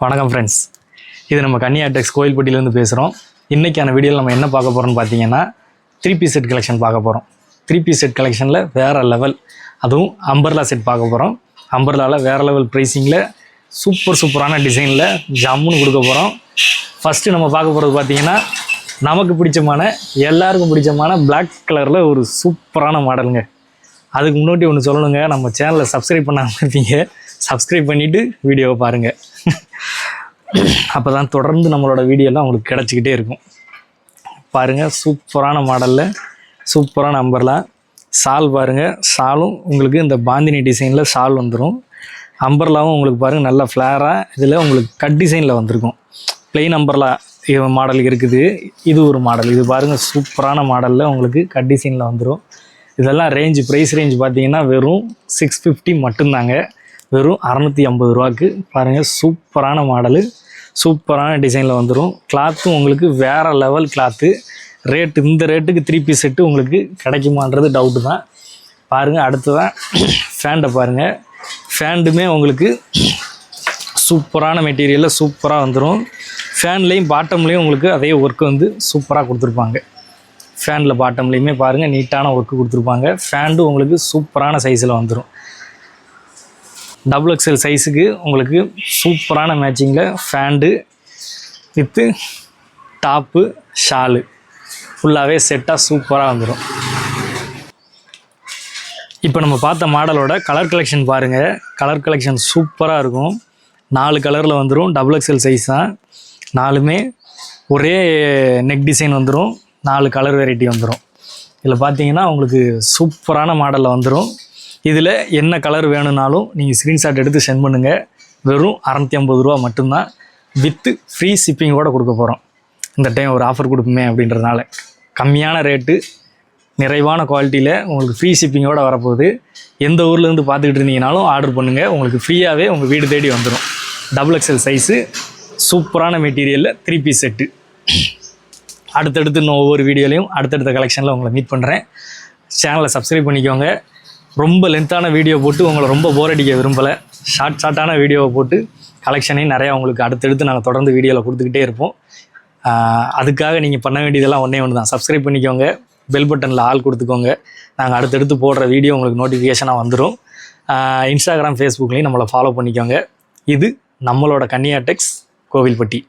வணக்கம் ஃப்ரெண்ட்ஸ், இது நம்ம கன்னியா டெக்ஸ் கோயில்பட்டியிலேருந்து பேசுகிறோம். இன்றைக்கான வீடியோவில் நம்ம என்ன பார்க்க போகிறோம்னு பார்த்தீங்கன்னா 3 செட் கலெக்ஷன் பார்க்க போகிறோம். 3 செட் கலெக்ஷனில் வேறு லெவல், அதுவும் அம்பர்லா செட் பார்க்க போகிறோம். அம்பர்லாவில் வேறு லெவல் ப்ரைஸிங்கில் சூப்பரான டிசைனில் ஜம்முன்னு கொடுக்க போகிறோம். ஃபஸ்ட்டு நம்ம பார்க்க போகிறது பார்த்தீங்கன்னா நமக்கு பிடிச்சமான எல்லாருக்கும் பிடிச்சமான பிளாக் கலரில் ஒரு சூப்பரான மாடலுங்க. அதுக்கு முன்னாடி ஒன்று சொல்லணுங்க, நம்ம சேனலை சப்ஸ்கிரைப் பண்ணாமல் இருப்பீங்க, சப்ஸ்கிரைப் பண்ணிவிட்டு வீடியோவை பாருங்கள். அப்போ தான் தொடர்ந்து நம்மளோட வீடியோலாம் உங்களுக்கு கிடச்சிக்கிட்டே இருக்கும். பாருங்கள், சூப்பரான மாடலில் சூப்பரான அம்பர்லா ஷால். பாருங்கள், ஷாலும் உங்களுக்கு இந்த பாந்தினி டிசைனில் ஷால் வந்துடும். அம்பர்லாவும் உங்களுக்கு பாருங்கள் நல்ல ஃப்ளேராக இதில் உங்களுக்கு கட் டிசைனில் வந்திருக்கும். ப்ளெயின் அம்பர்லா மாடல் இருக்குது. இது ஒரு மாடல், இது பாருங்கள் சூப்பரான மாடலில் உங்களுக்கு கட் டிசைனில் வந்துடும். இதெல்லாம் ப்ரைஸ் ரேஞ்ச் பார்த்தீங்கன்னா வெறும் 650 மட்டும்தாங்க, வெறும் 650 ரூபாய்க்கு. பாருங்கள், சூப்பரான மாடலு, சூப்பரான டிசைனில் வந்துடும். கிளாத்தும் உங்களுக்கு வேறு லெவல் கிளாத்து. இந்த ரேட்டுக்கு 3 செட்டு உங்களுக்கு கிடைக்குமான்றது டவுட்டு தான். பாருங்கள், அடுத்ததான் ஃபேண்டை பாருங்கள். ஃபேண்டுமே உங்களுக்கு சூப்பரான மெட்டீரியலில் சூப்பராக வந்துடும். ஃபேன்லேயும் பாட்டம்லேயும் உங்களுக்கு அதே ஒர்க்கு வந்து சூப்பராக கொடுத்துருப்பாங்க. ஃபேனில் பாட்டம்லேயுமே பாருங்கள் நீட்டான ஒர்க்கு கொடுத்துருப்பாங்க. ஃபேண்டு உங்களுக்கு சூப்பரான சைஸில் வந்துடும். XXL சைஸுக்கு உங்களுக்கு சூப்பரான மேட்சிங்கில் ஃபேண்டு வித்து டாப்பு ஷாலு ஃபுல்லாகவே செட்டாக சூப்பராக வந்துடும். இப்போ நம்ம பார்த்த மாடலோட கலர் கலெக்ஷன் பாருங்கள். கலர் கலெக்ஷன் சூப்பராக இருக்கும். 4 கலரில் வந்துடும். XXL சைஸ் தான். 4மே ஒரே நெக் டிசைன் வந்துடும். 4 கலர் வெரைட்டி வந்துடும். இதில் பார்த்தீங்கன்னா உங்களுக்கு சூப்பரான மாடலில் வந்துடும். இதில் என்ன கலர் வேணும்னாலும் நீங்கள் ஸ்க்ரீன்ஷாட் எடுத்து சென்ட் பண்ணுங்கள். வெறும் 650 ரூபா மட்டும்தான். வித்து ஃப்ரீ ஷிப்பிங்கோடு கொடுக்க போகிறோம். இந்த டைம் ஒரு ஆஃபர் கொடுப்போமே அப்படின்றதுனால கம்மியான ரேட்டு, நிறைவான குவாலிட்டியில் உங்களுக்கு ஃப்ரீ ஷிப்பிங்கோடு வரப்போகுது. எந்த ஊர்லேருந்து பார்த்துக்கிட்டு இருந்தீங்கனாலும் ஆர்டர் பண்ணுங்கள், உங்களுக்கு ஃப்ரீயாகவே உங்கள் வீடு தேடி வந்துடும். XXL சைஸு சூப்பரான மெட்டீரியலில் 3 செட்டு. அடுத்தடுத்து இன்னும் ஒவ்வொரு வீடியோலையும் அடுத்தடுத்த கலெக்ஷனில் உங்களை மீட் பண்ணுறேன். சேனலை சப்ஸ்கிரைப் பண்ணிக்கோங்க. ரொம்ப லென்த்தான வீடியோ போட்டு உங்களை ரொம்ப போர் அடிக்க விரும்பலை. ஷார்ட்டான வீடியோவை போட்டு கலெக்ஷனையும் நிறையா உங்களுக்கு அடுத்தடுத்து நாங்கள் தொடர்ந்து வீடியோவில் கொடுத்துக்கிட்டே இருப்போம். அதுக்காக நீங்கள் பண்ண வேண்டியதெல்லாம் ஒன்று தான், சப்ஸ்கிரைப் பண்ணிக்கோங்க, பெல் பட்டனில் ஆல் கொடுத்துக்கோங்க. நாங்கள் அடுத்தடுத்து போடுற வீடியோ உங்களுக்கு நோட்டிஃபிகேஷனாக வந்துடும். இன்ஸ்டாகிராம், ஃபேஸ்புக்லேயும் நம்மளை ஃபாலோ பண்ணிக்கோங்க. இது நம்மளோட கன்னியா டெக்ஸ் கோவில்பட்டி.